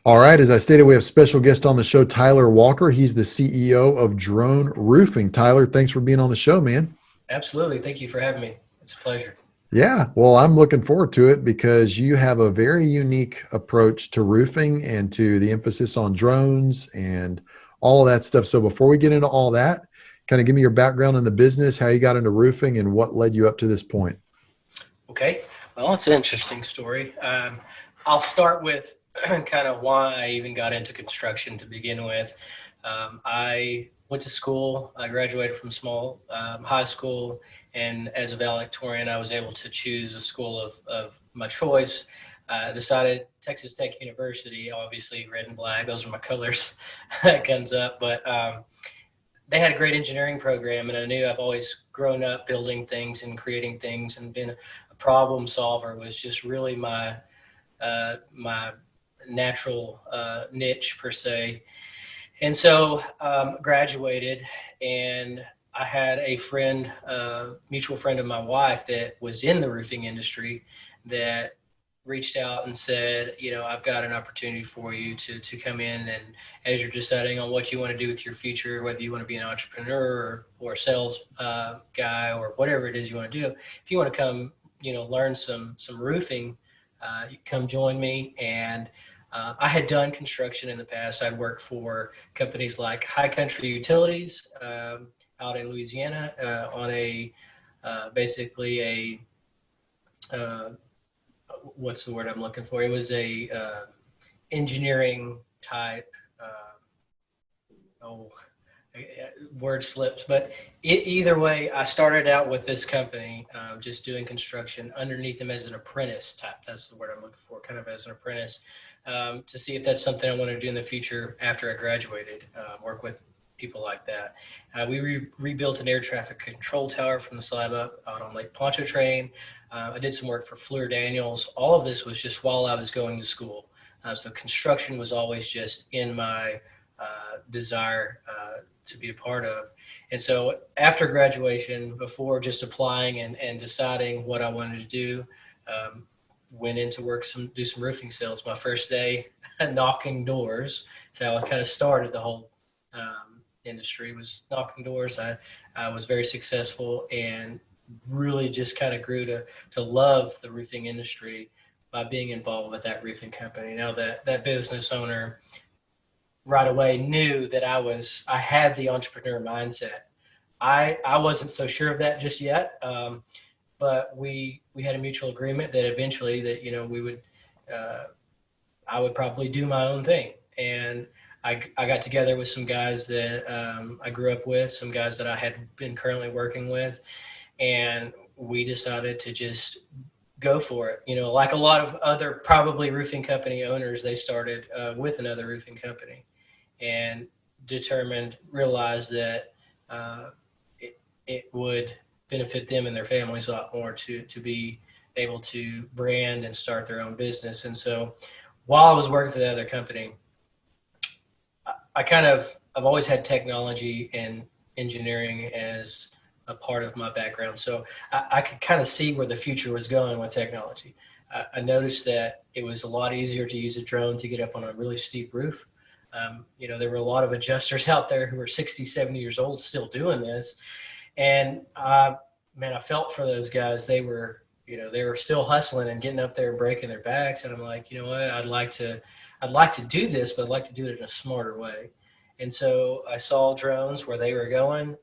All right, as I stated, we have special guest on the show, Tyler Walker. He's the CEO of Drone Roofing. Tyler, thanks for being on the show, man. Absolutely. Thank you for having me. It's a pleasure. Yeah, well, I'm looking forward to it because you have a very unique approach to roofing and to the emphasis on drones and all of that stuff. So before we get into all that, kind of give me your background in the business, how you got into roofing and what led you up to this point. Okay. Well, it's an interesting story. I'll start with kind of why I even got into construction to begin with. I went to school. I graduated from small high school, and as a valedictorian, I was able to choose a school of my choice. I decided Texas Tech University, obviously red and black. Those are my colors that comes up. But they had a great engineering program, and I knew I've always grown up building things and creating things and been a problem solver was just really my natural niche per se. And so graduated, and I had a friend, mutual friend of my wife that was in the roofing industry that reached out and said, I've got an opportunity for you to come in, and as you're deciding on what you want to do with your future, whether you want to be an entrepreneur or a sales guy or whatever it is you want to do, if you want to come, learn some roofing, you come join me. And I had done construction in the past. I'd worked for companies like High Country Utilities out in Louisiana on a basically a what's the word I'm looking for? It was a engineering type. Oh, word slips. But either way, I started out with this company, just doing construction underneath them as an apprentice type. That's the word I'm looking for, kind of as an apprentice, to see if that's something I want to do in the future after I graduated. Work with people like that. We rebuilt an air traffic control tower from the slab up out on Lake Pontchartrain. I did some work for Fleur Daniels. All of this was just while I was going to school. So construction was always just in my desire to be a part of. And so after graduation, before just applying and deciding what I wanted to do, went into work do some roofing sales. My first day knocking doors. So I kind of started the whole industry was knocking doors. I was very successful and really just kind of grew to love the roofing industry by being involved with that roofing company. Now that business owner right away knew that I had the entrepreneur mindset. I wasn't so sure of that just yet, but we had a mutual agreement that eventually that we would I would probably do my own thing. And I got together with some guys that I grew up with, some guys that I had been currently working with, and we decided to just go for it. Like a lot of other probably roofing company owners, they started with another roofing company and realized that it would benefit them and their families a lot more to be able to brand and start their own business. And so while I was working for the other company, I've always had technology and engineering as a part of my background. So I could kind of see where the future was going with technology. I noticed that it was a lot easier to use a drone to get up on a really steep roof. There were a lot of adjusters out there who were 60, 70 years old still doing this. And man, I felt for those guys. They were still hustling and getting up there and breaking their backs. And I'm like, you know what? I'd like to do this, but I'd like to do it in a smarter way. And so I saw drones where they were going.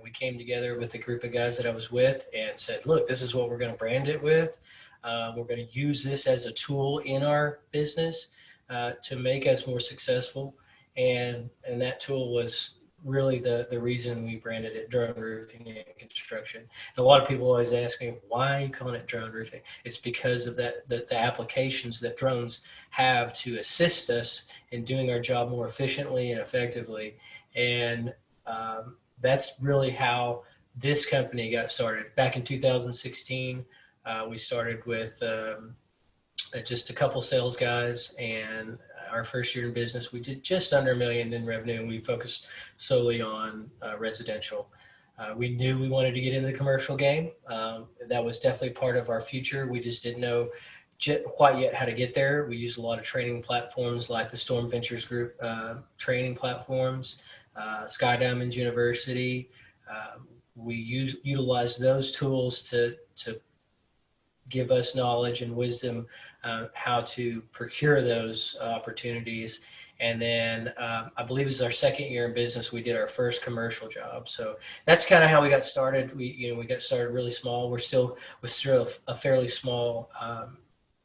We came together with the group of guys that I was with and said, look, this is what we're going to brand it with. We're going to use this as a tool in our business to make us more successful. And that tool was really the reason we branded it drone roofing and construction. And a lot of people always ask me, why are you calling it drone roofing? It's because of the applications that drones have to assist us in doing our job more efficiently and effectively. And that's really how this company got started. Back in 2016, we started with just a couple sales guys, and our first year in business, we did just under $1 million in revenue, and we focused solely on residential. We knew we wanted to get into the commercial game. That was definitely part of our future. We just didn't know quite yet how to get there. We use a lot of training platforms like the Storm Ventures Group training platforms, Sky Diamonds University. We utilize those tools to give us knowledge and wisdom how to procure those opportunities. And then I believe it was our second year in business, we did our first commercial job. So that's kind of how we got started. We got started really small. We're still a fairly small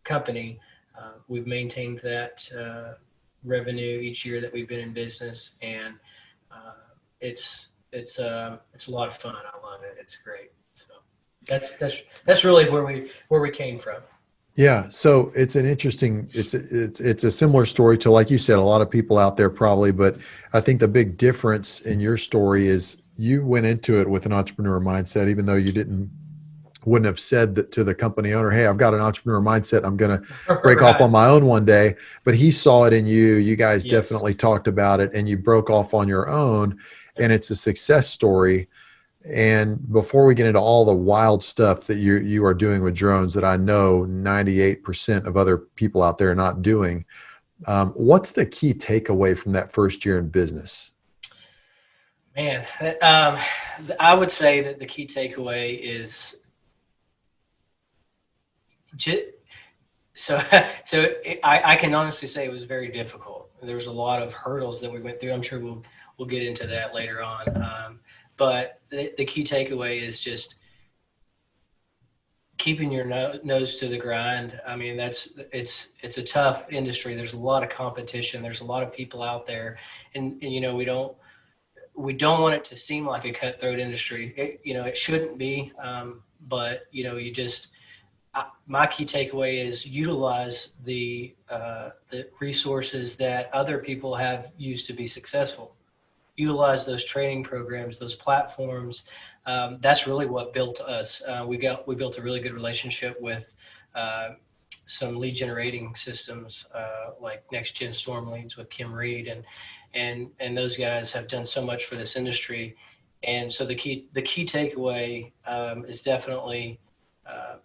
company. We've maintained that revenue each year that we've been in business, and uh, it's a lot of fun. I love it. It's great. So that's really where we came from. Yeah, so it's an interesting, it's a similar story to, like you said, a lot of people out there probably, but I think the big difference in your story is you went into it with an entrepreneur mindset, even though you wouldn't have said that to the company owner, hey, I've got an entrepreneur mindset, I'm going to break off Right. on my own one day. But he saw it in you. You guys Yes. definitely talked about it, and you broke off on your own, and it's a success story. And before we get into all the wild stuff that you are doing with drones that I know 98% of other people out there are not doing, what's the key takeaway from that first year in business? Man, I would say that the key takeaway is ju- so I can honestly say it was very difficult. There was a lot of hurdles that we went through. I'm sure we'll get into that later on. But the key takeaway is just keeping your nose to the grind. I mean, it's a tough industry. There's a lot of competition. There's a lot of people out there, and we don't want it to seem like a cutthroat industry. It shouldn't be. But you just my key takeaway is utilize the resources that other people have used to be successful. Utilize those training programs, those platforms. That's really what built us. We built a really good relationship with uh, some lead generating systems like Next Gen Storm Leads with Kim Reed, and those guys have done so much for this industry. And so the key takeaway is definitely uh,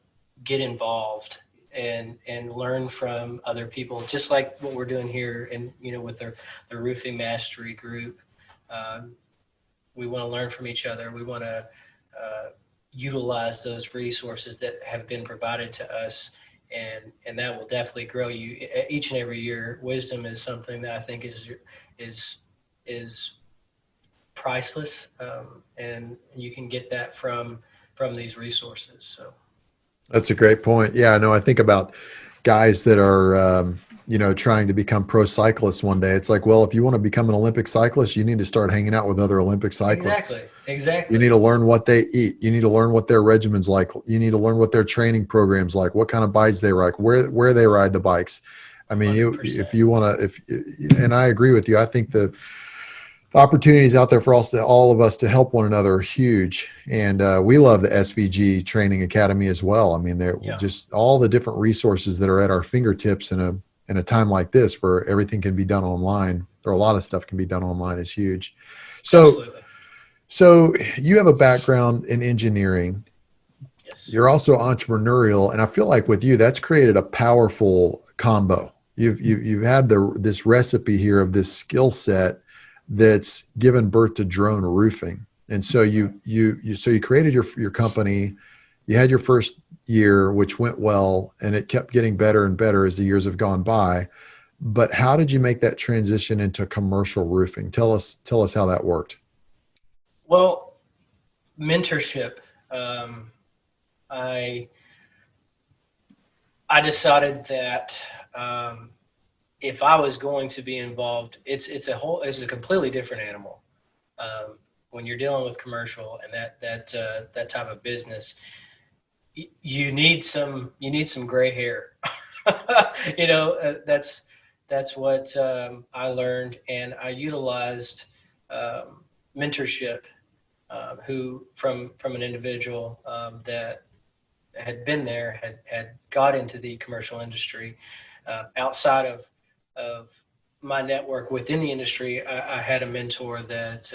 get involved and learn from other people, just like what we're doing here, and with the roofing mastery group. Um, we want to learn from each other. We want to utilize those resources that have been provided to us, and that will definitely grow you each and every year. Wisdom is something that I think is is priceless, and you can get that from these resources. So That's a great point. Yeah, no, I think about guys that are, trying to become pro cyclists one day. It's like, well, if you want to become an Olympic cyclist, you need to start hanging out with other Olympic cyclists. exactly, You need exactly, to learn what they eat. You need to learn what their regimen's like. You need to learn what their training programs like, what kind of bikes they ride, where they ride the bikes. I mean, 100%. if you want to, if and I agree with you. I think the opportunities out there for all of us to help one another are huge. And we love the SVG Training Academy as well. I mean, they're Yeah, just all the different resources that are at our fingertips in a time like this where everything can be done online, or a lot of stuff can be done online, is huge. So, absolutely. so you have a background in engineering. Yes. You're also entrepreneurial, and I feel like with you, that's created a powerful combo. You've had this recipe here of this skill set that's given birth to drone roofing. And so Right. you created your company. You had your first year, which went well, and it kept getting better and better as the years have gone by. But how did you make that transition into commercial roofing? Tell us how that worked. Well, mentorship. Um, I I decided that um, if I was going to be involved, it's a completely different animal. When you're dealing with commercial and that type of business, you need some gray hair. That's what I learned, and I utilized um, mentorship, who from an individual that had been there, had got into the commercial industry. Outside of my network within the industry, I had a mentor that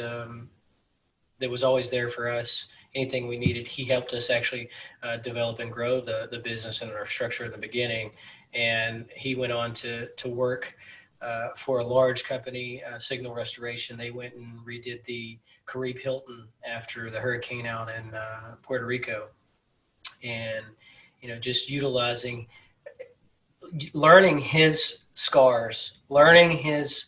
was always there for us. anything we needed. He helped us actually develop and grow the business and our structure in the beginning. And he went on to work for a large company, Signal Restoration. They went and redid the Caribe Hilton after the hurricane out in Puerto Rico. And, just learning his scars, learning his,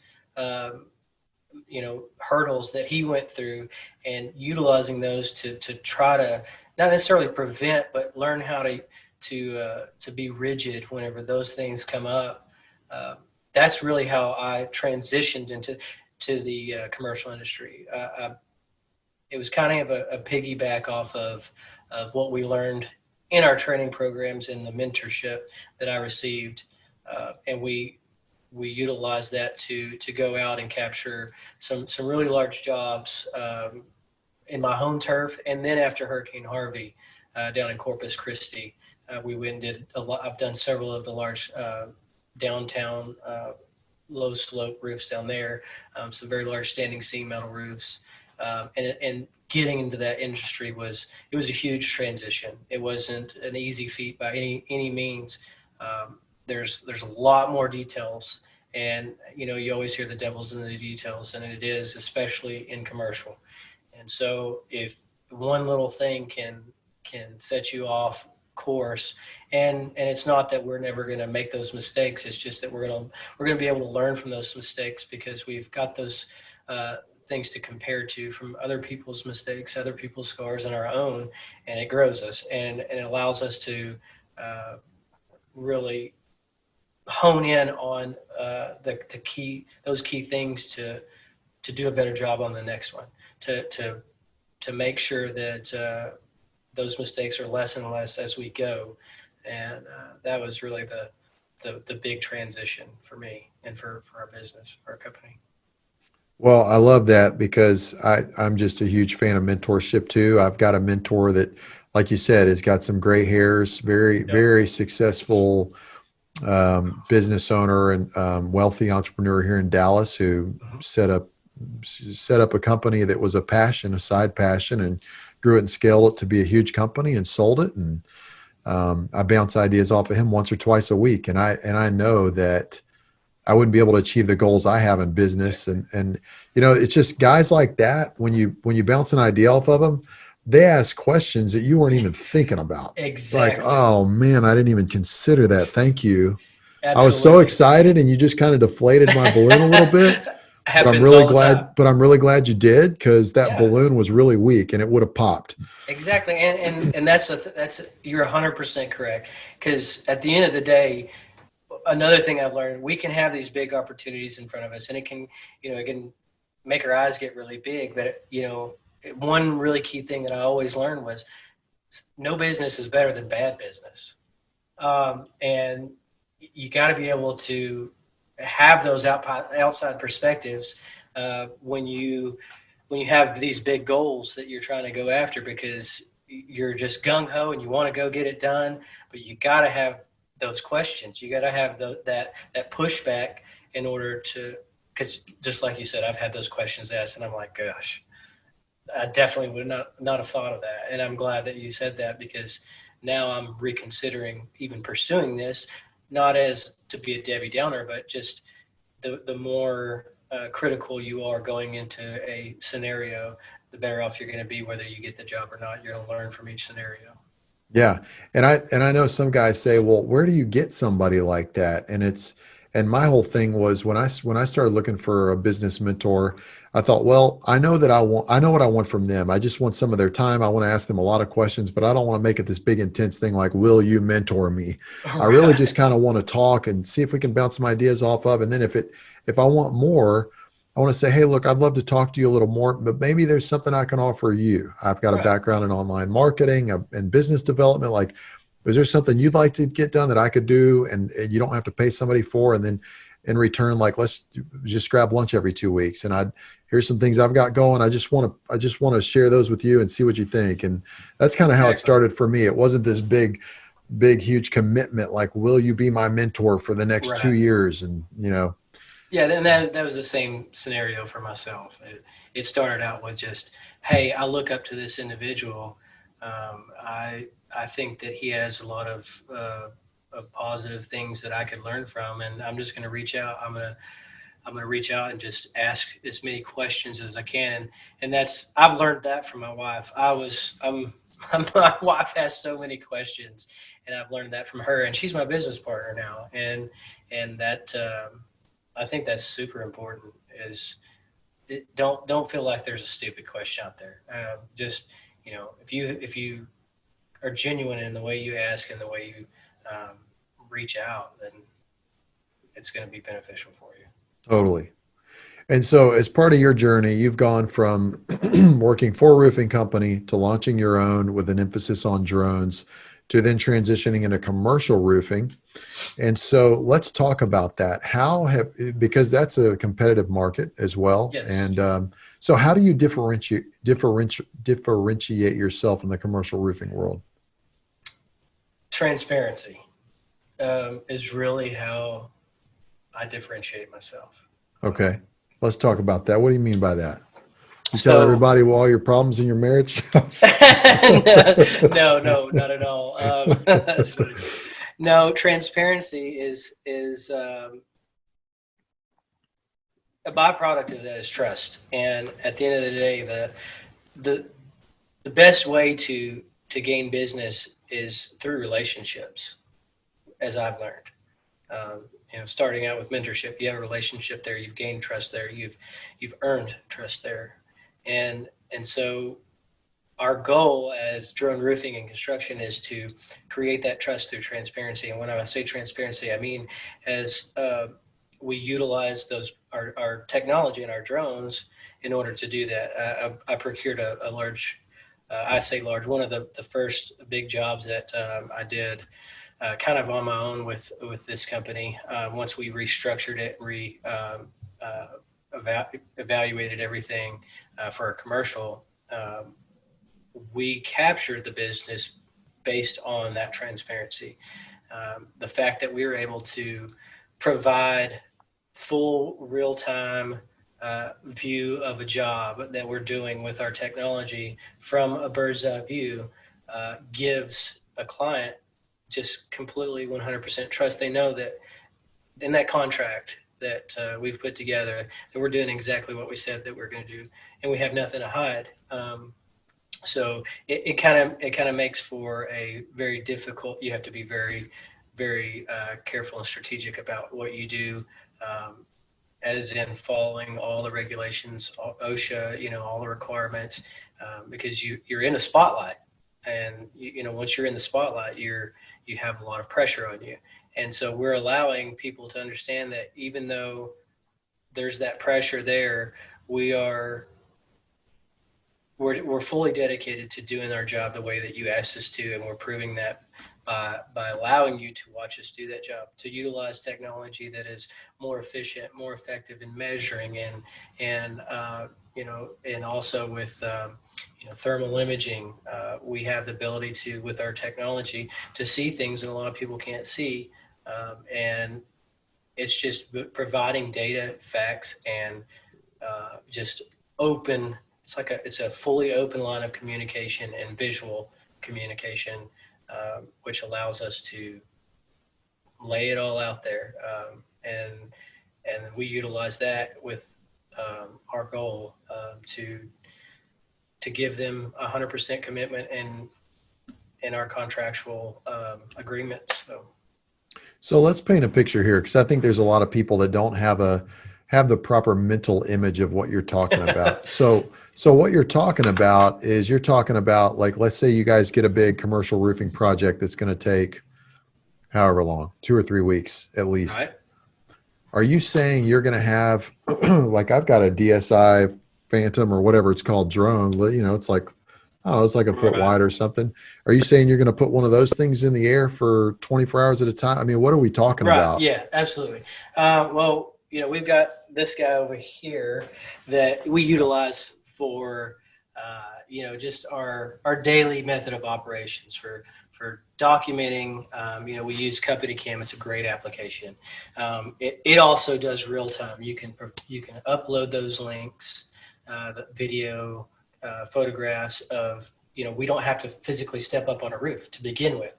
hurdles that he went through, and utilizing those to try to not necessarily prevent, but learn how to be rigid whenever those things come up. That's really how I transitioned into the commercial industry. It was kind of a piggyback off of what we learned in our training programs and the mentorship that I received, and we utilized that to go out and capture some really large jobs in my home turf, and then after Hurricane Harvey down in Corpus Christi, we went and did a lot. I've done several of the large downtown low slope roofs down there, some very large standing seam metal roofs. And getting into that industry was a huge transition. It wasn't an easy feat by any means. There's a lot more details, and you always hear the devil's in the details, and it is, especially in commercial. And so if one little thing can set you off course, and it's not that we're never going to make those mistakes, it's just that we're going to be able to learn from those mistakes, because we've got those things to compare to from other people's mistakes, other people's scars, and our own, and it grows us, and it allows us to really hone in on those key things to do a better job on the next one, to make sure that those mistakes are less and less as we go. And that was really the big transition for me and for our business, for our company. Well, I love that, because I'm just a huge fan of mentorship too. I've got a mentor that, like you said, has got some gray hairs, very, Yep. very successful business owner and wealthy entrepreneur here in Dallas, who set up a company that was a side passion, and grew it and scaled it to be a huge company and sold it. And I bounce ideas off of him once or twice a week. And I know that I wouldn't be able to achieve the goals I have in business. And it's just guys like that, when you bounce an idea off of them, they ask questions that you weren't even thinking about. Exactly. Like, oh man, I didn't even consider that. Thank you. Absolutely. I was so excited, and you just kind of deflated my balloon a little bit. But I'm really glad you did, because that balloon was really weak and it would have popped. Exactly. And that's you're 100% correct. Because at the end of the day, another thing I've learned, we can have these big opportunities in front of us, and it can make our eyes get really big. But, one really key thing that I always learned was no business is better than bad business. And you got to be able to have those outside perspectives when you have these big goals that you're trying to go after, because you're just gung-ho and you want to go get it done, but you got to have those questions. You got to have that pushback in order to, because just like you said, I've had those questions asked, and I'm like, gosh, I definitely would not have thought of that. And I'm glad that you said that, because now I'm reconsidering even pursuing this, not as to be a Debbie Downer, but just the more critical you are going into a scenario, the better off you're going to be, whether you get the job or not. You're going to learn from each scenario. Yeah. And I know some guys say, well, where do you get somebody like that? And my whole thing was, when I started looking for a business mentor, I thought, well, I know what I want from them. I just want some of their time. I want to ask them a lot of questions, but I don't want to make it this big, intense thing like, will you mentor me? Right. I really just kind of want to talk and see if we can bounce some ideas off of. And then if I want more, I want to say, hey, look, I'd love to talk to you a little more, but maybe there's something I can offer you. I've got a background in online marketing and business development. Like, is there something you'd like to get done that I could do, and you don't have to pay somebody for? And then in return, like, let's just grab lunch every 2 weeks. And here's some things I've got going. I just want to share those with you and see what you think. And that's kind of how it started for me. It wasn't this big, huge commitment. Like, will you be my mentor for the next 2 years? And, Yeah, and that was the same scenario for myself. It started out with just, hey, I look up to this individual. I think that he has a lot of positive things that I could learn from, and I'm just going to reach out. I'm going to reach out and just ask as many questions as I can. And I've learned that from my wife. My wife has so many questions, and I've learned that from her. And she's my business partner now, and that I think that's super important. Don't feel like there's a stupid question out there. Just if you are genuine in the way you ask and the way you um, reach out, then it's going to be beneficial for you. Totally. And so, as part of your journey, you've gone from working for a roofing company to launching your own with an emphasis on drones to then transitioning into commercial roofing. And so, let's talk about that. Because that's a competitive market as well. Yes. And so, how do you differentiate yourself in the commercial roofing world? Transparency is really how I differentiate myself. Okay, let's talk about that. What do you mean by that? You tell So, everybody all your problems in your marriage? no, no, not at all. That's funny. No, transparency is a byproduct of that is trust. And at the end of the day, the the best way to gain business is through relationships, as I've learned. Starting out with mentorship, you have a relationship there, you've gained trust there, you've earned trust there, and so our goal as drone roofing and construction is to create that trust through transparency. And when I say transparency, I mean as we utilize our technology and our drones in order to do that. I procured a large, I say large, one of the first big jobs that I did kind of on my own with this company. Once we restructured it, uh, evaluated everything for a commercial. We captured the business based on that transparency. The fact that we were able to provide full real time view of a job that we're doing with our technology from a bird's eye view gives a client just completely 100% trust. They know that in that contract that we've put together that we're doing exactly what we said that we're going to do, and we have nothing to hide. So it kind of makes for a very difficult. You have to be very, very careful and strategic about what you do, as in following all the regulations, OSHA, all the requirements, because you're in a spotlight, and once you're in the spotlight, you have a lot of pressure on you, and so we're allowing people to understand that even though there's that pressure there, we are we're fully dedicated to doing our job the way that you asked us to, and we're proving that by allowing you to watch us do that job, to utilize technology that is more efficient, more effective in measuring, and also with thermal imaging, we have the ability to, with our technology, to see things that a lot of people can't see, and it's just providing data, facts, and just open. It's a fully open line of communication and visual communication, which allows us to lay it all out there, and we utilize that with our goal to give them 100% commitment in our contractual agreements. So let's paint a picture here, because I think there's a lot of people that don't have the proper mental image of what you're talking about. So what you're talking about is you're talking about, like, let's say you guys get a big commercial roofing project that's going to take however long, 2 or 3 weeks at least. Right. Are you saying you're going to have, like, I've got a DSI Phantom or whatever it's called drone, it's like, oh, it's like a foot Right. wide or something. Are you saying you're going to put one of those things in the air for 24 hours at a time? I mean, what are we talking Right. about? Yeah, absolutely. Well, we've got this guy over here that we utilize for, just our daily method of operations for documenting. We use Company Cam. It's a great application. It also does real time. You can upload those links, the video, photographs of, we don't have to physically step up on a roof to begin with.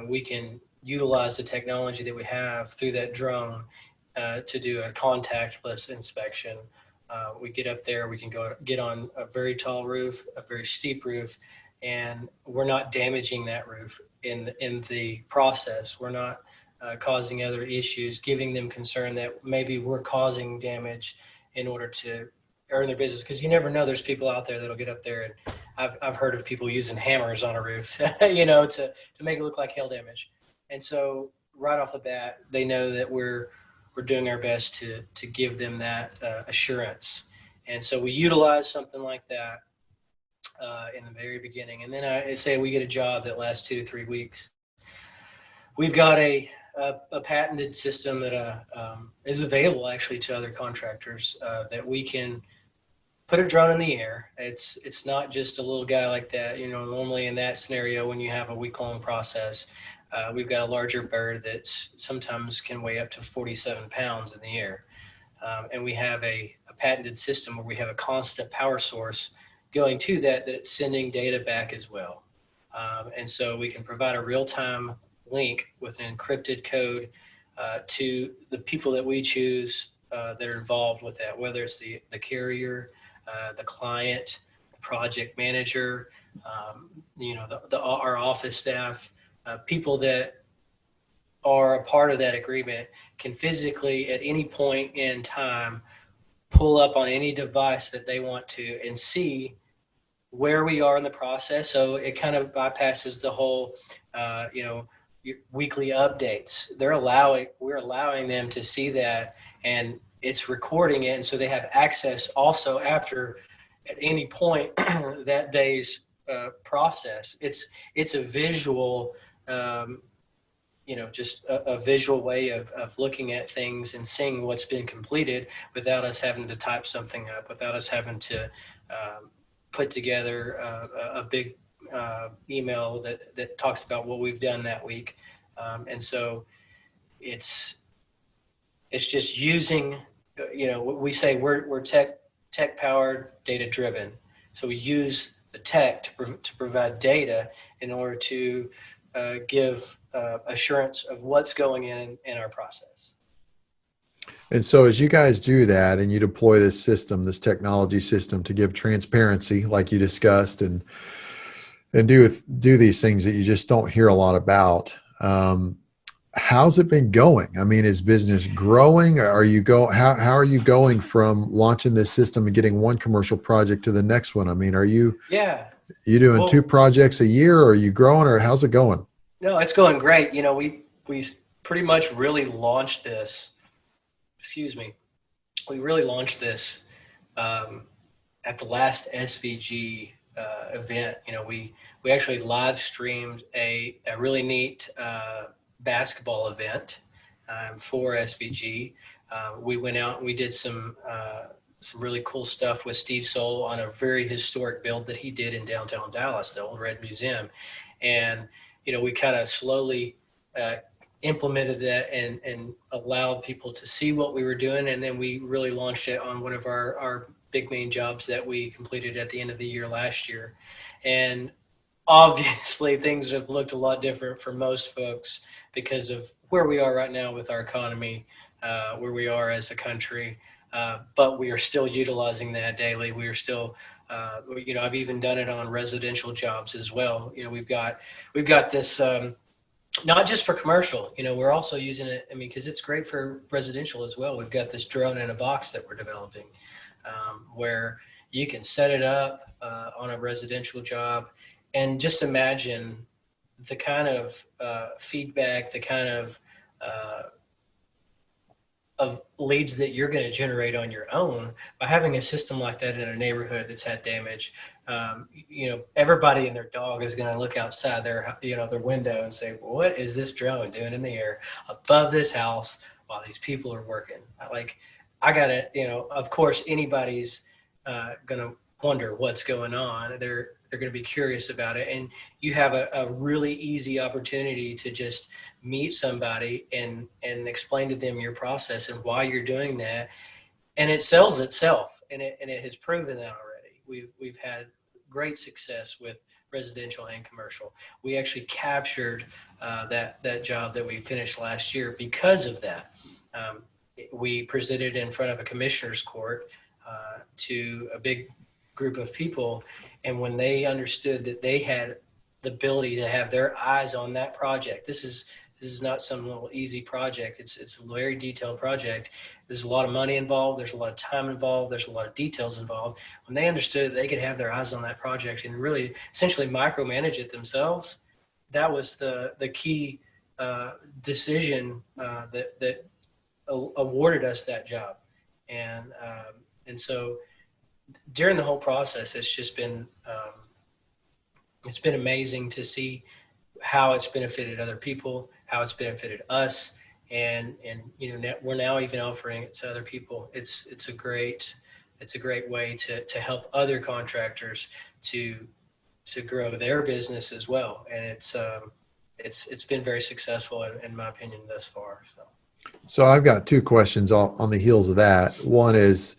We can utilize the technology that we have through that drone to do a contactless inspection. We get up there, we can get on a very tall roof, a very steep roof, and we're not damaging that roof in the process. We're not causing other issues, giving them concern that maybe we're causing damage in order to earn their business. Because you never know, there's people out there that'll get up there, and I've heard of people using hammers on a roof, to make it look like hail damage. And so right off the bat, they know that we're doing our best to give them that assurance. And so we utilize something like that in the very beginning. And then I say we get a job that lasts 2 to 3 weeks. We've got a patented system that is available actually to other contractors that we can put a drone in the air. It's not just a little guy like that. Normally in that scenario, when you have a week-long process, we've got a larger bird that sometimes can weigh up to 47 pounds in the air. And we have a patented system where we have a constant power source going to that's sending data back as well. And so we can provide a real-time link with an encrypted code to the people that we choose that are involved with that, whether it's the carrier, the client, the project manager, our office staff, people that are a part of that agreement can physically at any point in time pull up on any device that they want to and see where we are in the process. So it kind of bypasses the whole, weekly updates. We're allowing them to see that, and it's recording it. And so they have access also after at any point that day's process. It's a visual, just a visual way of looking at things and seeing what's been completed without us having to type something up, without us having to put together a big email that talks about what we've done that week. And so it's just using, we say we're tech powered, data driven. So we use the tech to provide data in order to give assurance of what's going in our process. And so as you guys do that and you deploy this system, this technology system to give transparency, like you discussed, and do these things that you just don't hear a lot about, how's it been going? I mean, is business growing? How are you going from launching this system and getting one commercial project to the next one? I mean, you doing 2 projects a year, or are you growing, or how's it going? No, it's going great. We pretty much really launched this. We really launched this at the last SVG event. We actually live streamed a really neat basketball event for SVG. We went out and we did some really cool stuff with Steve Soul on a very historic build that he did in downtown Dallas, the Old Red Museum. And, we kind of slowly implemented that and allowed people to see what we were doing. And then we really launched it on one of our big main jobs that we completed at the end of the year last year. And obviously things have looked a lot different for most folks because of where we are right now with our economy, where we are as a country. But we are still utilizing that daily. We are still, I've even done it on residential jobs as well. We've got this, not just for commercial, we're also using it. I mean, because it's great for residential as well. We've got this drone in a box that we're developing, where you can set it up on a residential job, and just imagine the kind of feedback, the kind of leads that you're going to generate on your own by having a system like that in a neighborhood that's had damage. Everybody and their dog is going to look outside their window and say, well, what is this drone doing in the air above this house while these people are working? I got it. Of course, anybody's going to wonder what's going on. They're going to be curious about it, and you have a really easy opportunity to just meet somebody and explain to them your process and why you're doing that, and it sells itself, and it has proven that already. We've had great success with residential and commercial. We actually captured that job that we finished last year because of that. Um, we presented in front of a commissioner's court to a big group of people, and when they understood that they had the ability to have their eyes on that project, this is not some little easy project. It's a very detailed project. There's a lot of money involved. There's a lot of time involved. There's a lot of details involved. When they understood that they could have their eyes on that project and really essentially micromanage it themselves, that was the key decision that awarded us that job. And so during the whole process, it's been amazing to see how it's benefited other people, how it's benefited us, and we're now even offering it to other people. It's a great way to help other contractors to grow their business as well, and it's been very successful in my opinion thus far. So I've got two questions on the heels of that. One is,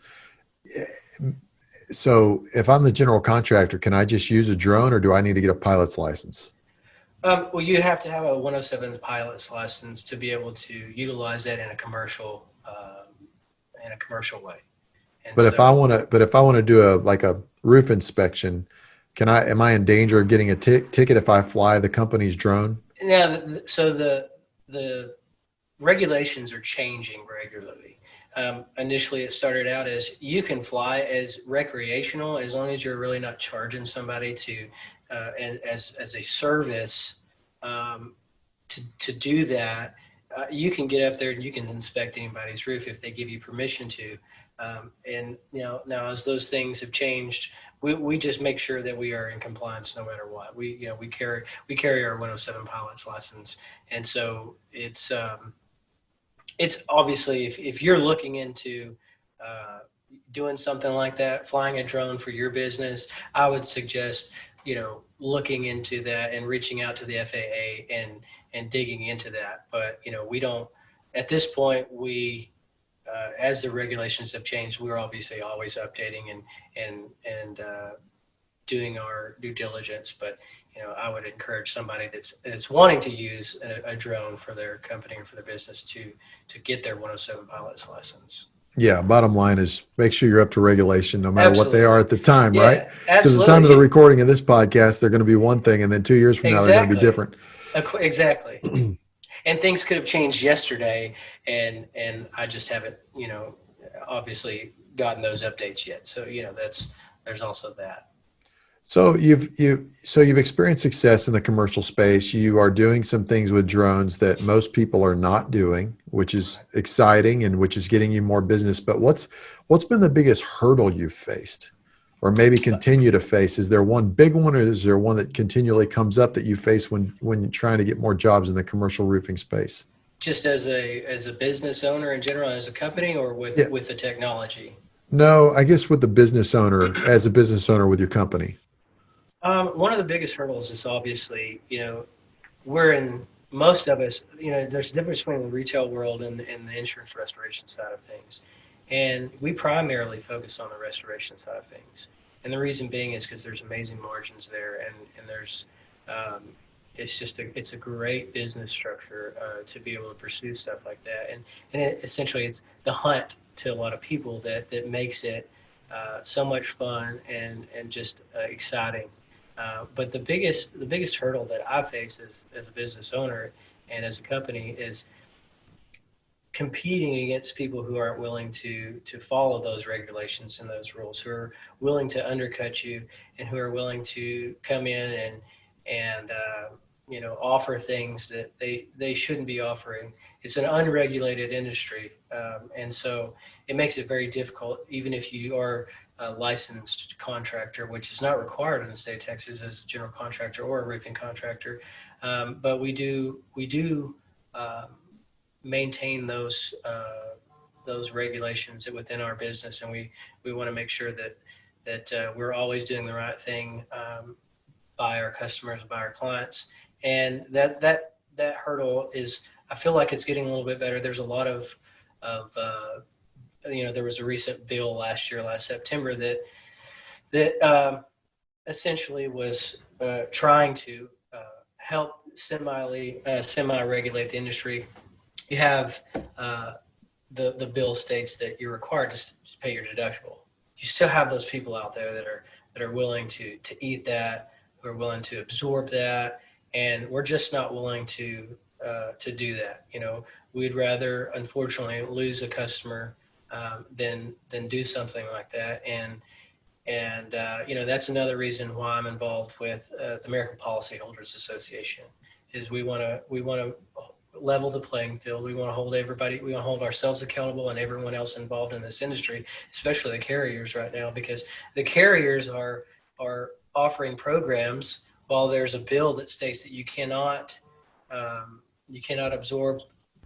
so if I'm the general contractor, can I just use a drone, or do I need to get a pilot's license? Well, you have to have a 107 pilot's license to be able to utilize that in a commercial way. And But if I so, want to, but if I want to do a roof inspection, am I in danger of getting a ticket if I fly the company's drone? now, the regulations are changing regularly. Initially, it started out as you can fly as recreational as long as you're really not charging somebody and as a service um, to do that. You can get up there and you can inspect anybody's roof if they give you permission to. And now as those things have changed, we just make sure that we are in compliance no matter what. We carry our 107 pilot's license, and so it's obviously if you're looking into uh, doing something like that, flying a drone for your business, I would suggest looking into that and reaching out to the FAA and digging into that. But we don't at this point. We as the regulations have changed, we're obviously always updating and doing our due diligence. But I would encourage somebody that's wanting to use a drone for their company or for their business to get their 107 pilot's license. Yeah. Bottom line is make sure you're up to regulation, no matter what they are Absolutely. at the time, right? Yeah, Because at the time of the absolutely. recording of this podcast, they're going to be one thing, and then 2 years from now, they're going to be Exactly. different. Exactly. And things could have changed yesterday, and I just haven't, obviously gotten those updates yet. So there's also that. So you've experienced success in the commercial space. You are doing some things with drones that most people are not doing, which is exciting and which is getting you more business. But what's been the biggest hurdle you've faced, or maybe continue to face? Is there one big one, or is there one that continually comes up that you face when you're trying to get more jobs in the commercial roofing space? Just as a business owner in general, as a company, or with Yeah. with the technology. No, I guess with the business owner, as a business owner with your company. One of the biggest hurdles is obviously, we're in most of us, there's a difference between the retail world and the insurance restoration side of things. And we primarily focus on the restoration side of things. And the reason being is because there's amazing margins there, and there's, um, it's a great business structure to be able to pursue stuff like that. And essentially it's the hunt to a lot of people that makes it so much fun and just exciting. But the biggest hurdle that I face as a business owner and as a company is competing against people who aren't willing to follow those regulations and those rules, who are willing to undercut you and who are willing to come in and offer things that they shouldn't be offering. It's an unregulated industry, and so it makes it very difficult, even if you are a licensed contractor, which is not required in the state of Texas as a general contractor or a roofing contractor. But we do um, maintain those regulations within our business, and we want to make sure that that we're always doing the right thing by our customers, by our clients, and that hurdle is, I feel like it's getting a little bit better. There's a lot of there was a recent bill last September, that essentially was trying to help semi-regulate the industry. You have the bill states that you're required to pay your deductible. You still have those people out there that are willing to eat that, who are willing to absorb that, and we're just not willing to do that. We'd rather, unfortunately, lose a customer than do something like that. And that's another reason why I'm involved with the American Policyholders Association. Is we want to level the playing field. We want to hold everybody. We want to hold ourselves accountable and everyone else involved in this industry, especially the carriers right now, because the carriers are offering programs while there's a bill that states that you cannot absorb,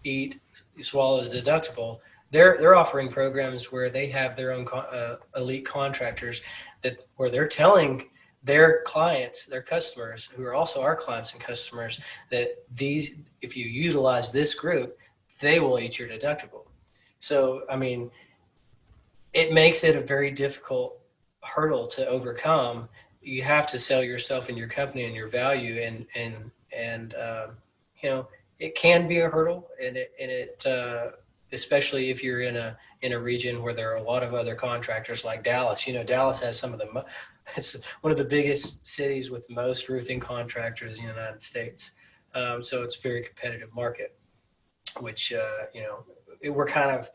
eat, swallow the deductible. They're offering programs where they have their own elite contractors where they're telling their clients, their customers, who are also our clients and customers, that if you utilize this group, they will eat your deductible. So, I mean, it makes it a very difficult hurdle to overcome. You have to sell yourself and your company and your value, and it can be a hurdle, and it especially if you're in a region where there are a lot of other contractors like Dallas. Dallas has it's one of the biggest cities with most roofing contractors in the United States. So it's a very competitive market, which we're kind of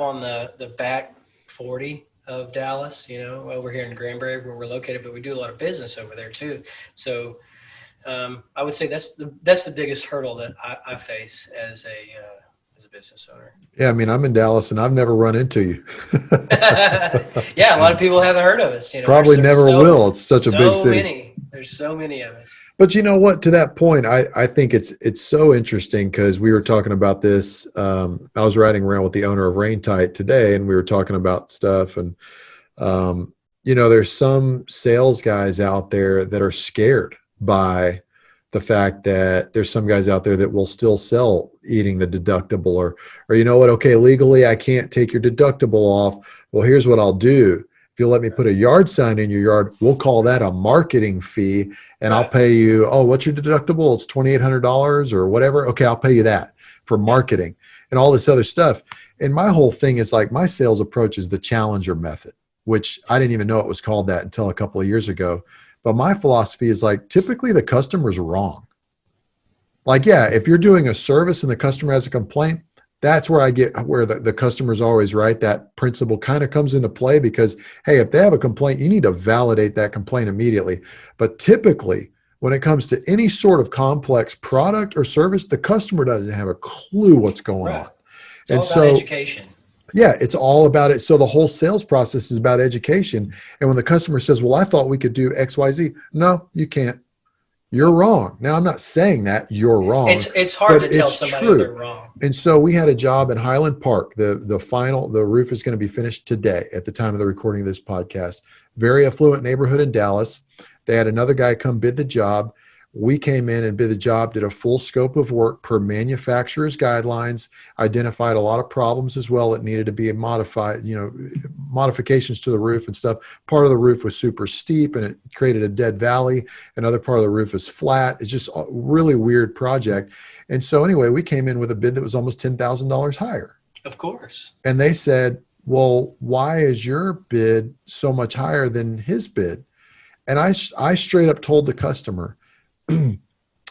on the back 40 of Dallas, over here in Granbury where we're located, but we do a lot of business over there too. So I would say that's the biggest hurdle that I face as a business owner. Yeah, I mean, I'm in Dallas and I've never run into you. Yeah, a lot of people haven't heard of us. Probably never will. It's such a big city. There's so many of us. But you know what? To that point, I think it's so interesting because we were talking about this. I was riding around with the owner of Raintight today, and we were talking about stuff. And there's some sales guys out there that are scared by the fact that there's some guys out there that will still sell eating the deductible, or okay, legally I can't take your deductible off. Well, here's what I'll do. If you'll let me put a yard sign in your yard, we'll call that a marketing fee, and I'll pay you, what's your deductible? It's $2,800 or whatever. Okay, I'll pay you that for marketing and all this other stuff. And my whole thing is like, my sales approach is the challenger method, which I didn't even know it was called that until a couple of years ago. But my philosophy is like, typically the customer's wrong. Like, yeah, if you're doing a service and the customer has a complaint, that's where I get where the customer's always right. That principle kind of comes into play because, hey, if they have a complaint, you need to validate that complaint immediately. But typically, when it comes to any sort of complex product or service, the customer doesn't have a clue what's going on. It's all about education. Yeah, it's all about it. So the whole sales process is about education. And when the customer says, well, I thought we could do X, Y, Z. No, you can't. You're wrong. Now, I'm not saying that you're wrong. It's hard to tell somebody they're wrong. And so we had a job in Highland Park. The roof is going to be finished today at the time of the recording of this podcast. Very affluent neighborhood in Dallas. They had another guy come bid the job. We came in and bid the job, did a full scope of work per manufacturer's guidelines, identified a lot of problems as well that needed to be modified, modifications to the roof and stuff. Part of the roof was super steep and it created a dead valley. Another part of the roof is flat. It's just a really weird project. And so anyway, we came in with a bid that was almost $10,000 higher. Of course. And they said, well, why is your bid so much higher than his bid? And I straight up told the customer,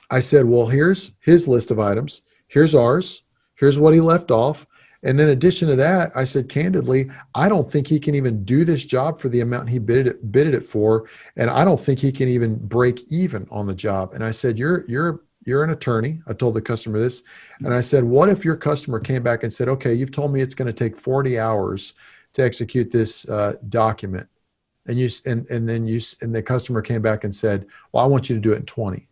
I said, well, here's his list of items. Here's ours. Here's what he left off. And in addition to that, I said, candidly, I don't think he can even do this job for the amount he bid it for. And I don't think he can even break even on the job. And I said, you're an attorney. I told the customer this. And I said, what if your customer came back and said, okay, you've told me it's going to take 40 hours to execute this document. And the customer came back and said, well, I want you to do it in 20.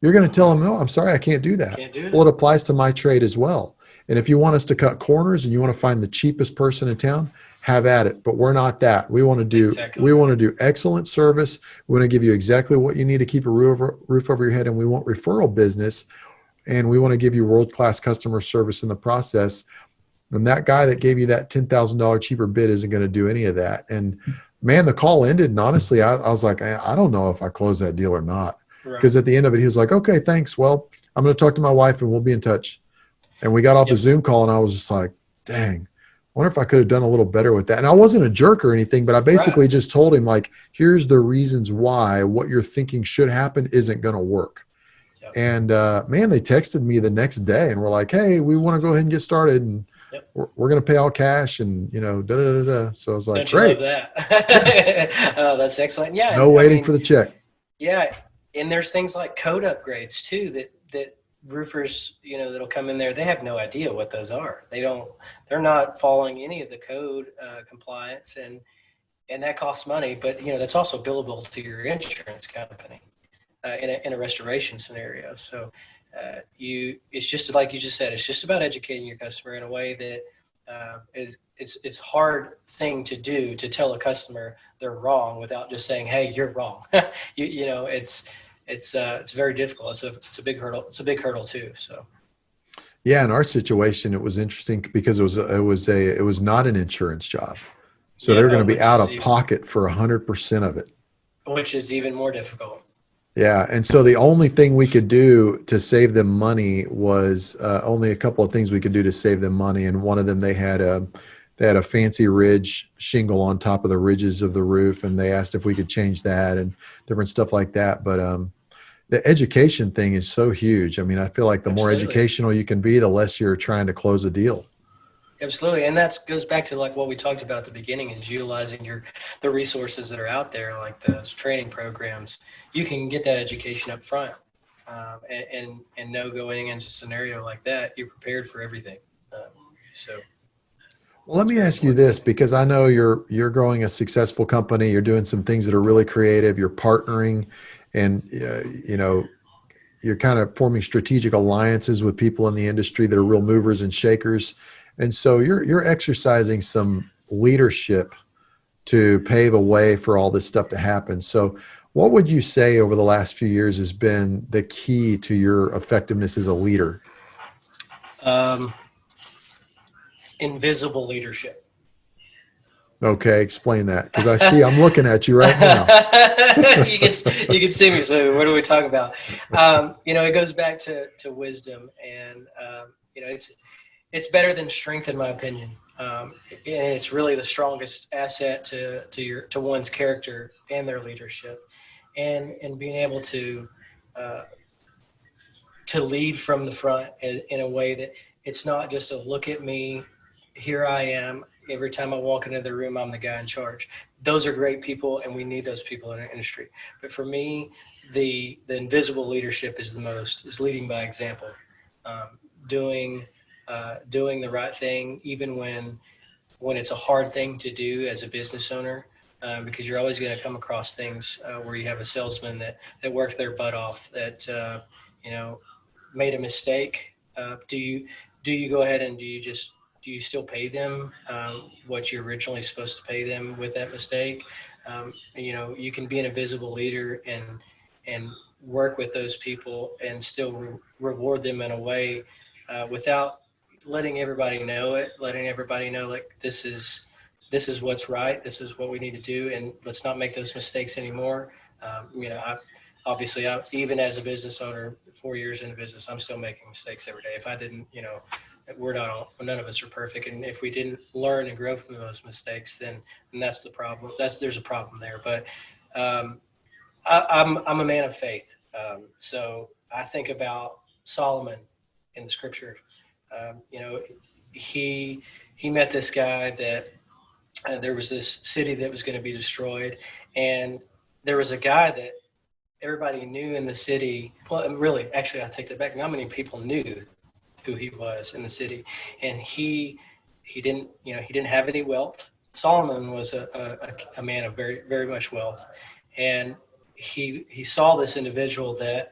You're going to tell them, no, I'm sorry, I can't do that. Well, it applies to my trade as well. And if you want us to cut corners and you want to find the cheapest person in town, have at it. But we're not that. We want to Exactly. do excellent service. We want to give you exactly what you need to keep a roof over your head, and we want referral business, and we want to give you world-class customer service in the process. And that guy that gave you that $10,000 cheaper bid isn't going to do any of that. And man, the call ended. And honestly, I was like, I don't know if I close that deal or not. Right. Because at the end of it, he was like, okay, thanks. Well, I'm going to talk to my wife and we'll be in touch. And we got off the Yep. Zoom call and I was just like, dang, I wonder if I could have done a little better with that. And I wasn't a jerk or anything, but I basically Right. just told him, like, here's the reasons why what you're thinking should happen isn't going to work. Yep. And man, they texted me the next day and were like, hey, we want to go ahead and get started. And Yep. we're going to pay all cash and, you know, da, da, da, da. So I was like, Don't you great. love that? Yeah. Oh, that's excellent. Yeah. No I waiting mean, for the check. yeah. And there's things like code upgrades too, that roofers, you know, that'll come in there. They have no idea what those are. They're not following any of the code compliance, and that costs money, but you know, that's also billable to your insurance company in a restoration scenario. So it's just like you just said, it's just about educating your customer in a way that it's hard thing to do, to tell a customer they're wrong without just saying, hey, you're wrong. You know, it's very difficult. It's a big hurdle. It's a big hurdle too. So. Yeah, in our situation, it was interesting because it was not an insurance job, so Yeah, they're going to be which out is of pocket for 100% of it. even more difficult. Yeah, and so the only thing we could do to save them money was only a couple of things we could do to save them money, and one of them they had a fancy ridge shingle on top of the ridges of the roof, and they asked if we could change that and different stuff like that. But the education thing is so huge. I mean, I feel like the more Absolutely. educational you can be, the less you're trying to close a deal. Absolutely. And that goes back to like what we talked about at the beginning, is utilizing the resources that are out there, like those training programs. You can get that education up front, and know going into a scenario like that, you're prepared for everything. So Well, let it's me very ask you important. this, because I know you're growing a successful company. You're doing some things that are really creative. You're partnering, and you know, you're kind of forming strategic alliances with people in the industry that are real movers and shakers. And so you're exercising some leadership to pave a way for all this stuff to happen. So what would you say over the last few years has been the key to your effectiveness as a leader? Um, Invisible leadership. Okay, explain that, because I'm looking at you right now. You can see me. So what are we talking about? You know, it goes back to wisdom, and you know, it's better than strength, in my opinion. And it's really the strongest asset to one's character and their leadership, and being able uh, to lead from the front in a way that it's not just a look at me, here I am. Every time I walk into the room, I'm the guy in charge. Those are great people, and we need those people in our industry. But for me, the invisible leadership is leading by example, um, doing doing the right thing, even when it's a hard thing to do as a business owner, because you're always going to come across things where you have a salesman that worked their butt off, that you know, made a mistake. Do you go ahead and do you still pay them what you're originally supposed to pay them with that mistake? You know, you can be an invisible leader and work with those people and still reward them in a way without letting everybody know, like, this is what's right. This is what we need to do, and let's not make those mistakes anymore. You know, even as a business owner, 4 years in the business, I'm still making mistakes every day. If I didn't, you know, none of us are perfect, and if we didn't learn and grow from those mistakes, then that's the problem. There's a problem there. But um, I'm a man of faith, so I think about Solomon in the scripture. You know, he he met this guy that there was this city that was going to be destroyed, and there was a guy that everybody knew in the city. Well, really, actually, I take that back. Not many people knew who he was in the city, and he didn't have any wealth. Solomon was a man of very very much wealth, and he saw this individual that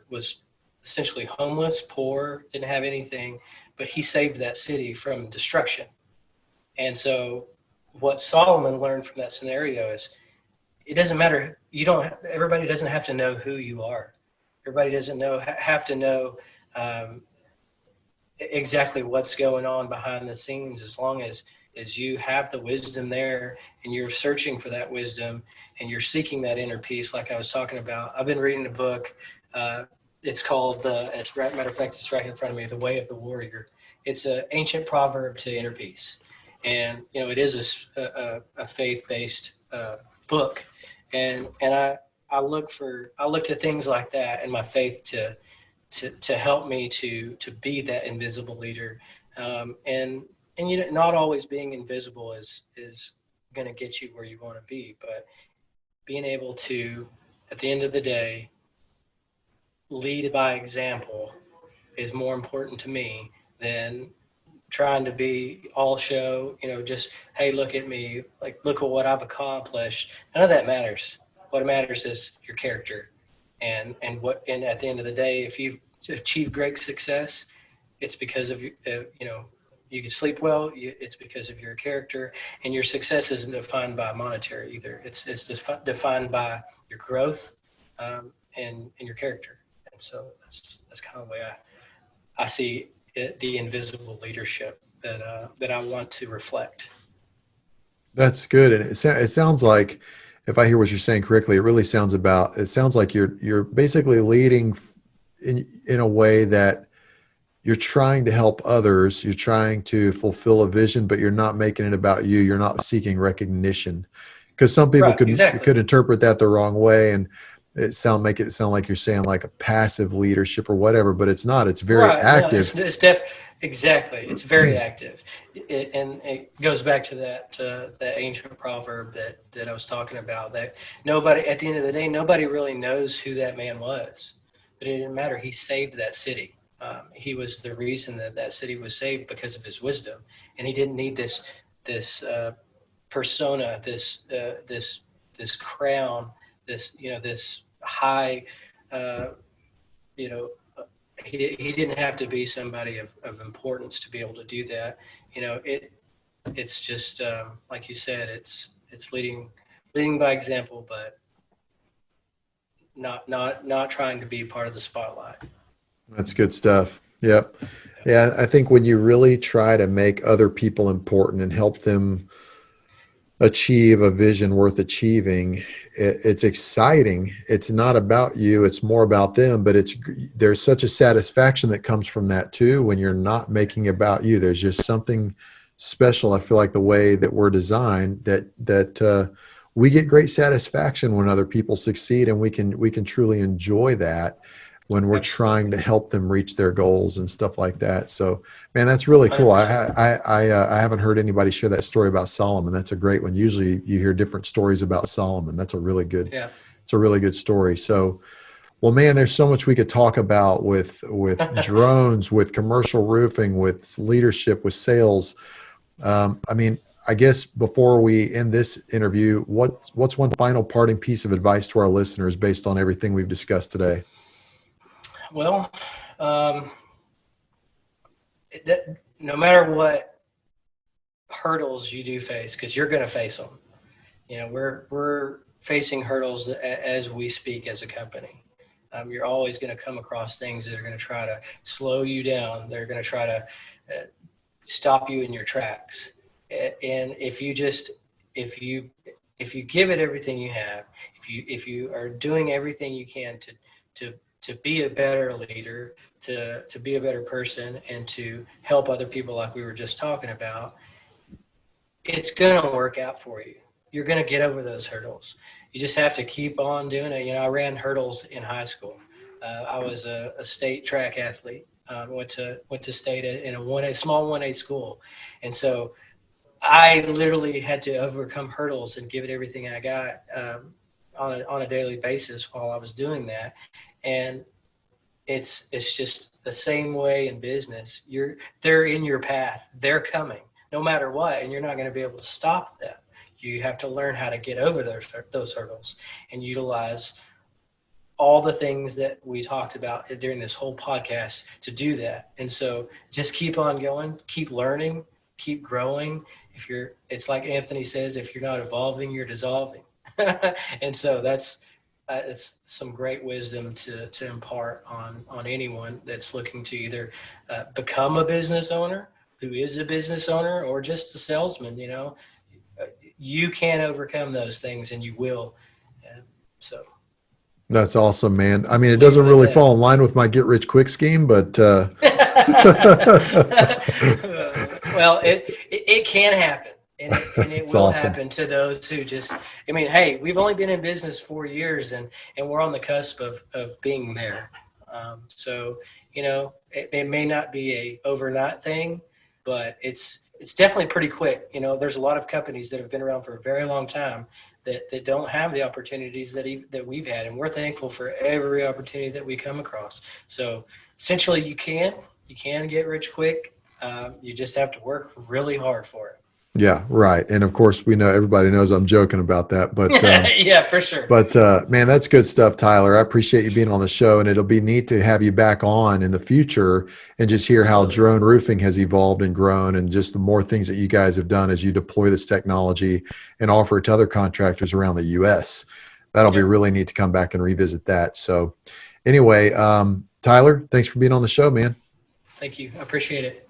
was essentially homeless, poor, didn't have anything, but he saved that city from destruction. And so what Solomon learned from that scenario is it doesn't matter. Everybody doesn't have to know who you are. Everybody doesn't have to know um, exactly what's going on behind the scenes, as long as you have the wisdom there and you're searching for that wisdom and you're seeking that inner peace. Like I was talking about, I've been reading a book. It's called matter of fact, it's right in front of me, The Way of the Warrior. It's an ancient proverb to inner peace. And, it is a faith-based book. And I look to things like that in my faith to help me to be that invisible leader. And not always being invisible is going to get you where you want to be, but being able to, at the end of the day, lead by example is more important to me than trying to be all show, just, hey, look at me, like, look at what I've accomplished. None of that matters. What matters is your character. And at the end of the day, if you've achieved great success, it's because of, you can sleep well. It's because of your character, and your success isn't defined by monetary either. It's defined by your growth, and your character. And so that's kind of the way I see it, the invisible leadership that I want to reflect. That's good. And it sounds like, if I hear what you're saying correctly, it sounds like you're basically leading in a way that you're trying to help others. You're trying to fulfill a vision, but you're not making it about you. You're not seeking recognition, because some people Right, exactly. could interpret that the wrong way, and make it sound like you're saying like a passive leadership or whatever, but it's not. It's very Right. No, active. exactly. It's very active. And it goes back to that ancient proverb that I was talking about, that nobody, at the end of the day, nobody really knows who that man was, but it didn't matter. He saved that city. He was the reason that city was saved, because of his wisdom. And he didn't need this persona, this crown, this high, uh, you know, he didn't have to be somebody of importance to be able to do that. It's just, like you said, it's leading by example, but not trying to be part of the spotlight. That's good stuff. Yep. Yeah, I think when you really try to make other people important and help them achieve a vision worth achieving, it's exciting. It's not about you, it's more about them, but there's such a satisfaction that comes from that too, when you're not making it about you. There's just something special. I feel like the way that we're designed, that we get great satisfaction when other people succeed, and we can truly enjoy that when we're trying to Absolutely. help them reach their goals and stuff like that. So, man, that's really cool. I 100%. I haven't heard anybody share that story about Solomon. That's a great one. Usually, you hear different stories about Solomon. That's a really good. Yeah. It's a really good story. So, well, man, there's so much we could talk about with drones, with commercial roofing, with leadership, with sales. I mean, I guess before we end this interview, what's one final parting piece of advice to our listeners based on everything we've discussed today? Well, um, no matter what hurdles you do face, because you're going to face them. We're facing hurdles as we speak as a company. You're always going to come across things that are going to try to slow you down. They're going to try to stop you in your tracks. And if you if you give it everything you have, if you are doing everything you can to be a better leader, to be a better person, and to help other people, like we were just talking about, it's going to work out for you. You're going to get over those hurdles. You just have to keep on doing it. I ran hurdles in high school. I was a state track athlete. Went to state in a small 1A school, and so I literally had to overcome hurdles and give it everything I got, on a daily basis while I was doing that. And it's just the same way in business. They're in your path. They're coming no matter what, and you're not going to be able to stop them. You have to learn how to get over those hurdles and utilize all the things that we talked about during this whole podcast to do that. And so just keep on going, keep learning, keep growing. It's like Anthony says, if you're not evolving, you're dissolving. And so it's some great wisdom to impart on anyone that's looking to either become a business owner, who is a business owner, or just a salesman. You can overcome those things, and you will. And so That's awesome, man. I mean, it leave doesn't it at really that. fall in line with my get rich quick scheme, but Well, it can happen, and it it's will awesome. happen to those who just. I mean, hey, we've only been in business 4 years, and we're on the cusp of being there. So it may not be a overnight thing, but it's definitely pretty quick. There's a lot of companies that have been around for a very long time that don't have the opportunities that we've had, and we're thankful for every opportunity that we come across. So essentially, you can get rich quick. You just have to work really hard for Yeah, right. And of course, we know everybody knows I'm joking about that, it. Yeah, for sure. man, that's good stuff, Tyler. I appreciate you being on the show, and it'll be neat to have you back on in the future and just hear how Absolutely. drone roofing has evolved and grown, and just the more things that you guys have done as you deploy this technology and offer it to other contractors around the U.S. That'll be Yep. really neat to come back and revisit that. So, anyway, Tyler, thanks for being on the show, man. Thank you. I appreciate it.